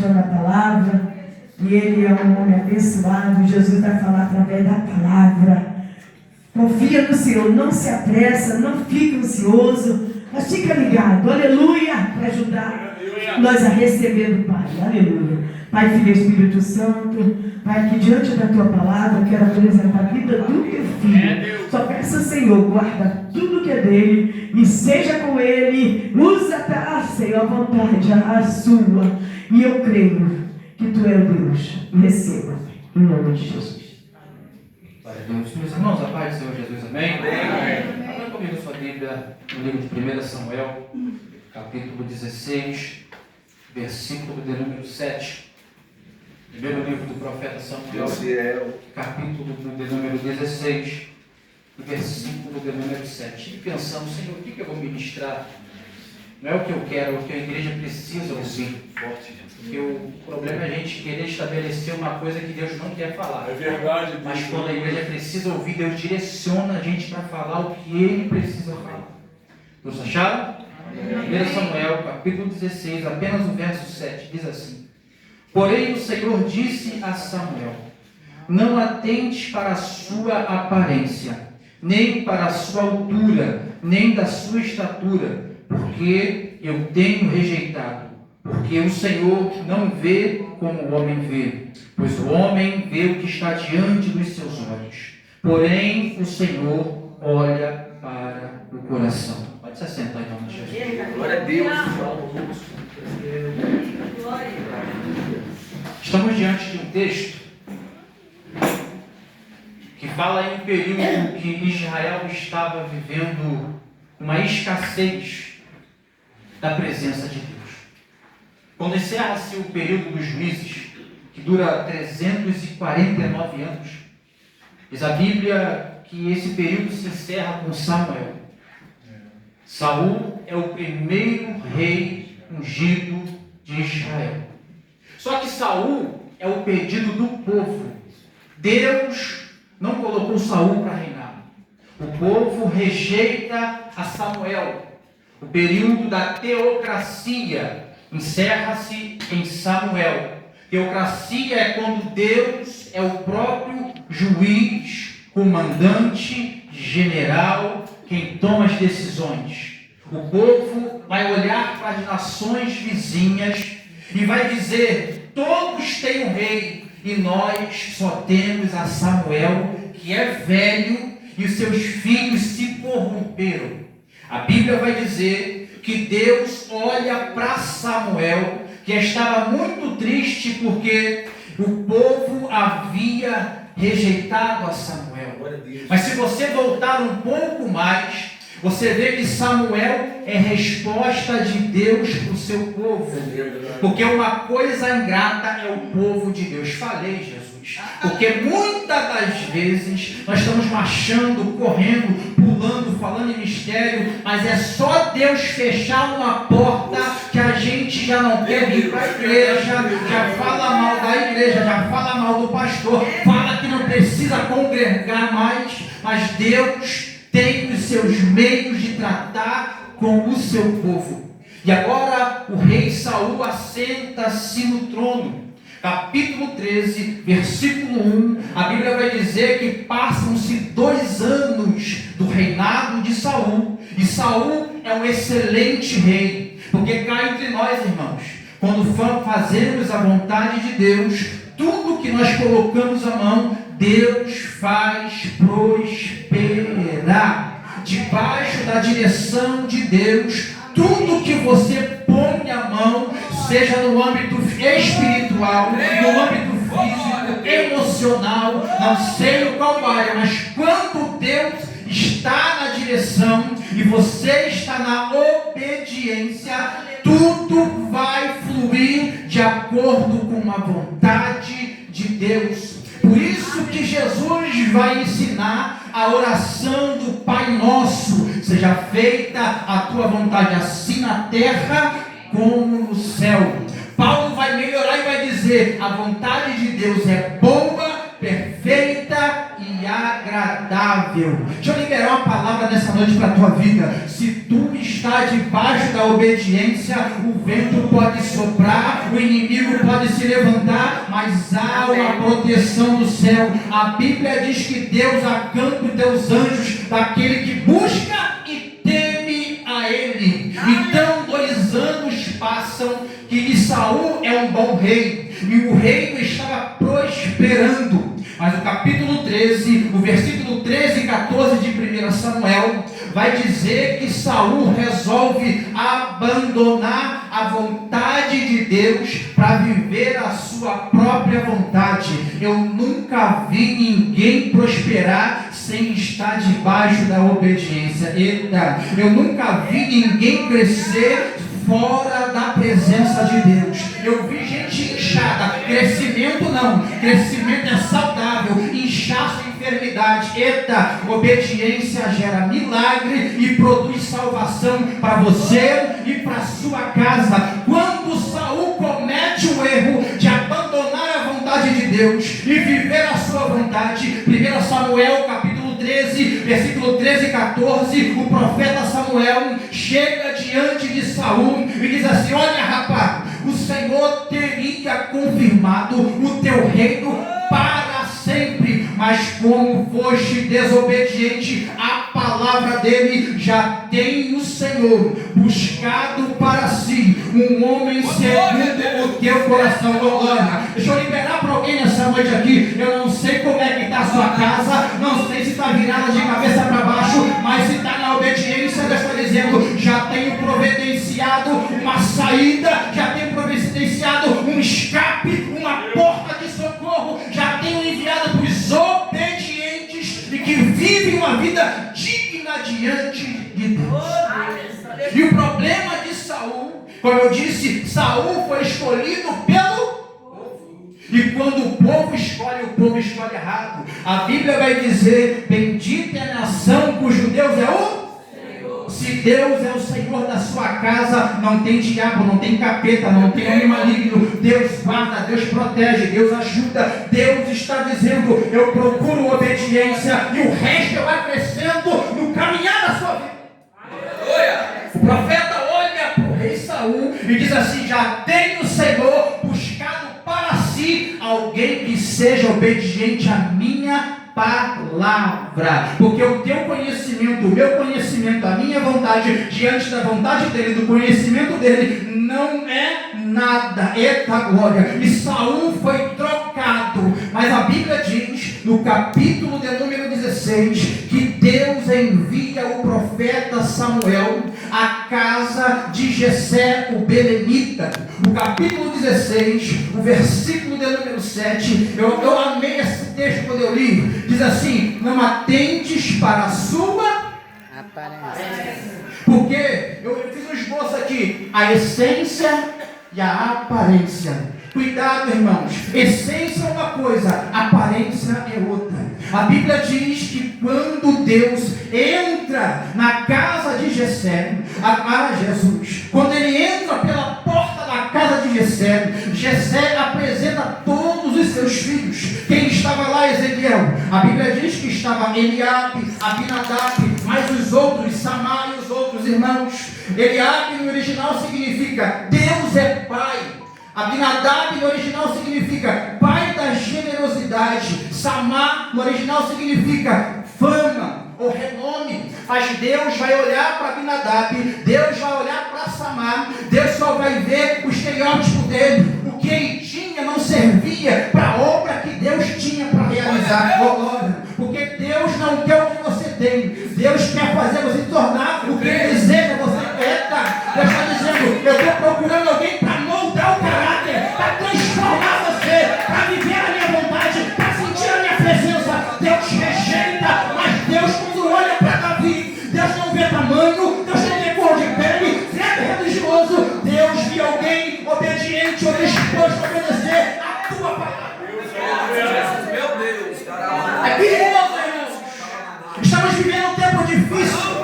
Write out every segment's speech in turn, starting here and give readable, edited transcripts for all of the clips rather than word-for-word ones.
ministrando a palavra. E ele é um homem abençoado. Jesus vai falar através da palavra. Confia no Senhor, não se apressa, não fique ansioso, mas fica ligado, aleluia, para ajudar nós a receber do Pai, aleluia. Pai, Filho e Espírito Santo, Pai, que diante da Tua palavra eu quero apresentar a vida do Teu Filho. Só peça, Senhor, guarda tudo que é dele e seja com ele, usa, Senhor, a vontade, a sua. E eu creio que Tu é o Deus. Receba, em nome de Jesus. Meus irmãos, a paz do Senhor Jesus, amém? Abra comigo sua Bíblia no livro de 1 Samuel, capítulo 16, versículo de número 7. Primeiro livro do profeta Samuel, capítulo de número 16, versículo de número 7. E pensando, Senhor, o que eu vou ministrar? Não é o que eu quero, é o que a igreja precisa ouvir. Porque o problema é a gente querer estabelecer uma coisa que Deus não quer falar. É verdade. Mas quando a igreja precisa ouvir, Deus direciona a gente para falar o que Ele precisa falar. Todos acharam? 1 Samuel, capítulo 16, apenas o verso 7, diz assim: Porém o Senhor disse a Samuel: Não atentes para a sua aparência, nem para a sua altura, nem da sua estatura, porque eu tenho rejeitado. Porque o Senhor não vê como o homem vê, pois o homem vê o que está diante dos seus olhos. Porém, o Senhor olha para o coração. Pode se assentar em nome de Jesus. Glória a Deus. Estamos diante de um texto que fala em um período que Israel estava vivendo uma escassez da presença de Deus. Quando encerra-se o período dos juízes, que dura 349 anos, diz a Bíblia que esse período se encerra com Samuel. Saul é o primeiro rei ungido de Israel. Só que Saul é o pedido do povo. Deus não colocou Saul para reinar. O povo rejeita a Samuel. O período da teocracia encerra-se em Samuel. Teocracia é quando Deus é o próprio juiz, comandante, general, quem toma as decisões. O povo vai olhar para as nações vizinhas e vai dizer: todos têm um rei e nós só temos a Samuel, que é velho e os seus filhos se corromperam. A Bíblia vai dizer que Deus olha para Samuel, que estava muito triste porque o povo havia rejeitado a Samuel. Mas se você voltar um pouco mais, você vê que Samuel é resposta de Deus para o seu povo. Porque uma coisa ingrata é o povo de Deus. Falei, Jesus. Porque muitas das vezes nós estamos marchando, correndo, pulando, falando em mistério, mas é só Deus fechar uma porta que a gente já não quer vir para a igreja, já fala mal da igreja, já fala mal do pastor, fala que não precisa congregar mais, mas Deus tem os seus meios de tratar com o seu povo. E agora o rei Saul assenta-se no trono. Capítulo 13, versículo 1, a Bíblia vai dizer que passam-se 2 anos do reinado de Saul. E Saul é um excelente rei, porque cá entre nós, irmãos, quando fazemos a vontade de Deus, tudo que nós colocamos a mão, Deus faz prosperar. Debaixo da direção de Deus, tudo que você põe a mão, seja no âmbito espiritual, no âmbito físico, emocional, não sei qual área, mas quando Deus está na direção e você está na obediência, tudo vai fluir de acordo com a vontade de Deus. Por isso que Jesus vai ensinar a oração do Pai Nosso: seja feita a tua vontade, assim na terra como no céu. Paulo vai melhorar e vai dizer: a vontade de Deus é boa, perfeita e agradável. Deixa eu liberar uma palavra nessa noite para a tua vida. Se tu está debaixo da obediência, o vento pode soprar, o inimigo pode se levantar, mas há uma proteção do céu. A Bíblia diz que Deus acampa os teus anjos daquele que busca e teme a Ele. Então 2 anos passam que Saul é um bom rei e o reino estava prosperando. Mas o capítulo 13, o versículo 13 e 14 de 1 Samuel vai dizer que Saul resolve abandonar a vontade de Deus para viver a sua própria vontade. Eu nunca vi ninguém prosperar sem estar debaixo da obediência. Eita, eu nunca vi ninguém crescer fora da presença de Deus. Eu vi gente inchada. Crescimento não, crescimento é saudável. Inchaço é enfermidade. Eita, obediência gera milagre e produz salvação para você e para sua casa. Quando Saul comete o erro de abandonar a vontade de Deus e viver a sua vontade, 1 Samuel capítulo 13, versículo 13 e 14, o profeta Samuel chega diante de Saul e diz assim: olha, rapaz, o Senhor teria confirmado o teu reino para sempre, mas como foste desobediente à palavra dele, já tem o Senhor buscado para si um homem segundo o teu coração. Glória. Deixa eu liberar para alguém nessa noite aqui. Eu não sei como é que está a sua casa, não sei se está virada de cabeça para baixo, mas se está na obediência, Deus está dizendo: já tenho providenciado uma saída, já tenho providenciado um escape, uma porta de socorro, já tenho enviado para os obedientes e que vivem uma vida digna diante de Deus. E o problema de Saul, como eu disse, Saul foi escolhido pelo povo. E quando o povo escolhe errado. A Bíblia vai dizer: bendita é a nação cujo Deus é o Senhor. Se Deus é o Senhor da sua casa, não tem diabo, não tem capeta, não tem homem maligno. Deus guarda, Deus protege, Deus ajuda. Deus está dizendo: eu procuro obediência e o resto vai crescendo no caminhar da sua vida. O profeta olha para o rei Saul e diz assim: já tem o Senhor buscado para si alguém que seja obediente à minha palavra, porque o teu conhecimento, o meu conhecimento, a minha vontade diante da vontade dele, do conhecimento dele, não é nada. Eita glória! E Saul foi trocado, mas a Bíblia diz no capítulo de número 16 que Deus envia o profeta Samuel à casa de Jessé o belemita. O capítulo 16, o versículo de número 7, eu amei esse texto quando eu li. Diz assim: não atentes para a sua aparência. Porque eu fiz um esboço aqui: a essência e a aparência. Cuidado, irmãos. Essência é uma coisa, aparência é outra. A Bíblia diz que quando Deus entra na casa de Jessé, Jesus, quando ele entra pela porta da casa de Jessé, Jessé apresenta todos os seus filhos. Quem estava lá, Ezequiel? A Bíblia diz que estava Eliabe, Abinadab, mais os outros, Samar e os outros irmãos. Eliabe no original significa Deus é Pai. Abinadab no original significa pai da generosidade. Samar no original significa fama ou renome. Mas Deus vai olhar para Abinadab, Deus vai olhar para Samar, Deus só vai ver o estereótipo dele. O que ele tinha não servia para a obra que Deus tinha para realizar. Porque Deus não quer o que você tem, Deus quer fazer você se tornar o que ele deseja você. Deus está dizendo: eu estou procurando alguém para moldar o caráter, para transformar você, para viver a minha vontade, para sentir a minha presença. Deus rejeita, mas Deus, quando olha para Davi, Deus não vê tamanho, Deus não vê cor de pele, se é religioso, Deus vê alguém obediente ou disposto a obedecer a tua palavra. Meu Deus, é perigoso, irmãos. Estamos vivendo um tempo difícil.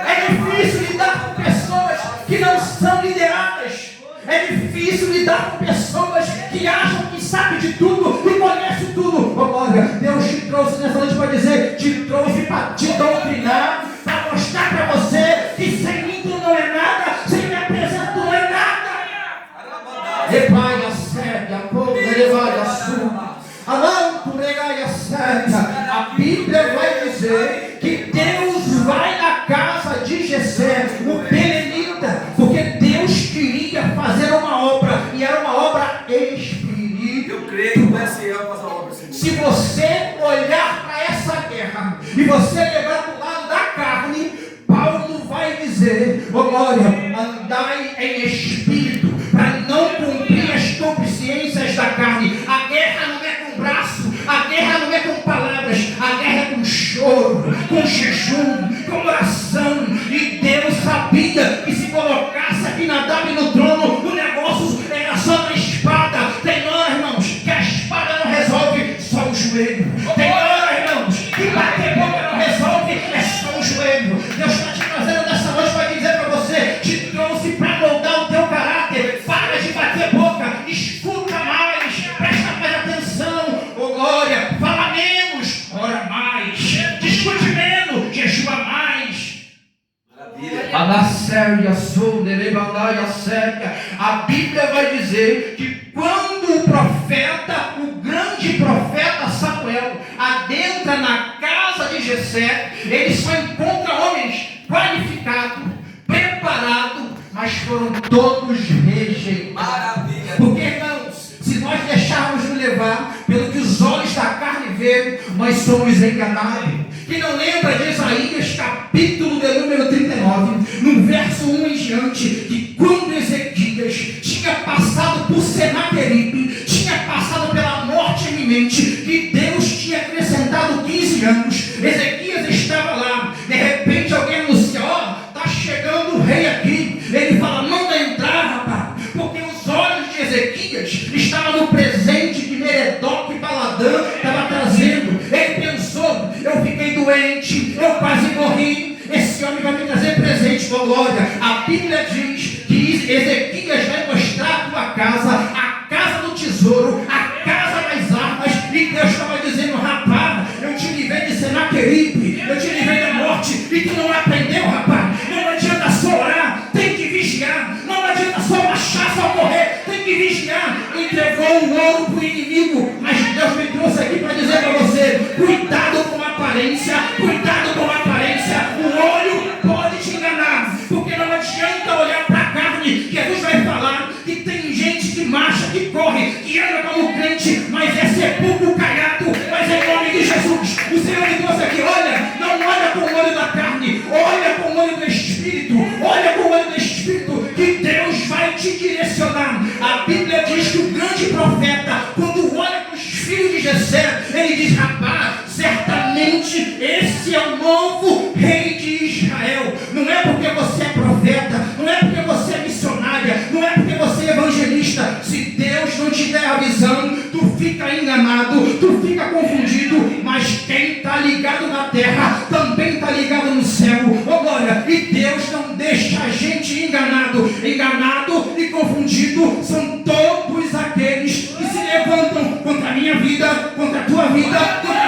É difícil lidar com pessoas que não são lideradas. É difícil lidar com pessoas que acham que sabem de tudo e conhecem tudo. glória. Deus te trouxe nessa noite para dizer, te trouxe para te doutrinar, para mostrar para você que sem mim tu não é nada, sem minha presença tu não é nada. Repaia sede, a pouco levaia sua. A Bíblia vai dizer que Deus vai na casa de Jessé, o belemita, porque Deus queria fazer uma obra, e era uma obra espiritual. Eu creio que vai ser ela fazer a obra. Se você olhar para essa guerra e você levar para o lado da carne, Paulo vai dizer, oh glória, andai em espírito, para não cumprir as concupiscências da carne. A guerra não é com braço, a guerra não é com palavras, a guerra é com choro, com jejum, com oração. E Deus sabia que se colocasse aqui na Davi no trono, o negócio era só na espada. Tem hora, irmãos, que a espada não resolve, só o joelho. Tem hora, irmãos, que bater boca não resolve, é só o joelho. Deus está te trazendo nessa noite para dizer para você, te trouxe para moldar o teu caráter. Para de bater boca, escuta mais, presta mais atenção. Oh glória, fala menos, ora mais, discute menos, jejua mais. A Bíblia vai dizer que quando o profeta, o grande profeta Samuel, adentra na casa de Jessé, ele só encontra homens qualificados, preparados, mas foram todos rejeitados. Maravilha. Porque, irmãos, se nós deixarmos nos levar pelo que os olhos da carne veem, nós somos enganados. Quem não lembra de Isaías, capítulo de número 39, no verso 1 em diante, que quando Ezequias tinha passado por Senaqueribe, tinha passado pela morte iminente, que Deus tinha acrescentado 15 anos, Ezequias estava lá, de repente alguém anuncia, ó, está chegando o rei aqui. Ele fala, manda entrar, rapaz, porque os olhos de Ezequias estavam no presente que Meredoc e Baladã estava trazendo. Ele pensou, eu fiquei doente, eu quase morri, esse homem vai me trazer presente com glória. A Bíblia diz que Ezequias vai mostrar a tua casa, a casa do tesouro, a casa das armas, e Deus estava dizendo, rapaz, eu te livrei de Senaqueribe, eu te livrei da morte, e tu não aprendeu, rapaz. Não adianta só orar, tem que vigiar. Não adianta só marchar, só correr, tem que vigiar. Entregou o ouro para o inimigo, mas Deus me trouxe aqui para dizer para você, cuidado com a aparência, cuidado com a aparência. O olho pode te enganar, porque não adianta olhar para a carne. Jesus vai falar que tem gente que marcha, que corre, que anda como crente, mas é sepulcro caiado. Mas em nome de Jesus, o Senhor me trouxe aqui, olha, não olha com o olho da carne, olha com o olho do Espírito, olha com o olho do Espírito, que Deus vai te direcionar. A Bíblia diz que o grande profeta, quando olha para os filhos de Jessé, ele diz, rapaz, certamente esse é o novo rei de Israel. Não é porque você é profeta, não é porque você é missionária, não é porque você é evangelista. Se Deus não te der a visão, tu fica enganado, tu fica confundido, mas quem está ligado na terra também está ligado no céu. Oh glória, e Deus não deixa a gente enganado. Enganado e confundido são todos aqueles que se levantam contra a minha vida, contra a tua vida, contra